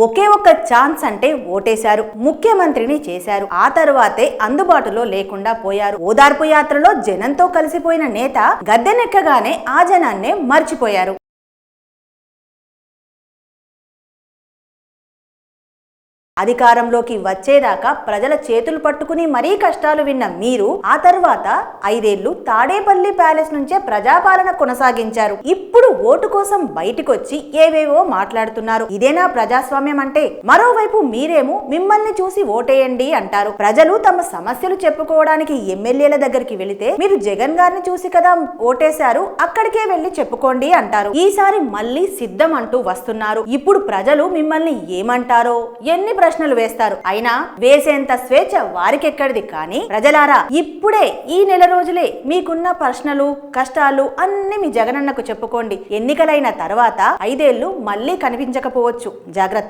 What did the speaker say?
ఒకే ఒక్క ఛాన్స్ అంటే ఓటేశారు, ముఖ్యమంత్రిని చేశారు. ఆ తరువాతే అందుబాటులో లేకుండా పోయారు. ఓదార్పు యాత్రలో జనంతో కలిసిపోయిన నేత గద్దెనెక్కగానే ఆ జనాన్నే మర్చిపోయారు. అధికారంలోకి వచ్చేదాకా ప్రజల చేతులు పట్టుకుని మరీ కష్టాలు విన్న మీరు ఆ తర్వాత 5 ఏళ్లు తాడేపల్లి ప్యాలెస్ నుంచే ప్రజాపాలన కొనసాగించారు. ఇప్పుడు ఓటు కోసం బయటికొచ్చి ఏవేవో మాట్లాడుతున్నారు. ఇదేనా ప్రజాస్వామ్యం అంటే? మరోవైపు మీరేమో మిమ్మల్ని చూసి ఓటేయండి అంటారు. ప్రజలు తమ సమస్యలు చెప్పుకోవడానికి ఎమ్మెల్యేల దగ్గరికి వెళితే మీరు జగన్ గారిని చూసి కదా ఓటేశారు, అక్కడికే వెళ్లి చెప్పుకోండి అంటారు. ఈసారి మళ్ళీ సిద్ధం అంటూ వస్తున్నారు. ఇప్పుడు ప్రజలు మిమ్మల్ని ఏమంటారో, ఎన్ని ప్రశ్నలు వేస్తారు. అయినా వేసేంత స్వేచ్ఛ వారికెక్కడిది. కానీ ప్రజలారా, ఇప్పుడే ఈ నెల రోజులే మీకున్న ప్రశ్నలు, కష్టాలు అన్ని మీ జగనన్నకు చెప్పుకోండి. ఎన్నికలైన తర్వాత 5 ఏళ్లు మళ్ళీ కనిపించకపోవచ్చు. జాగ్రత్త.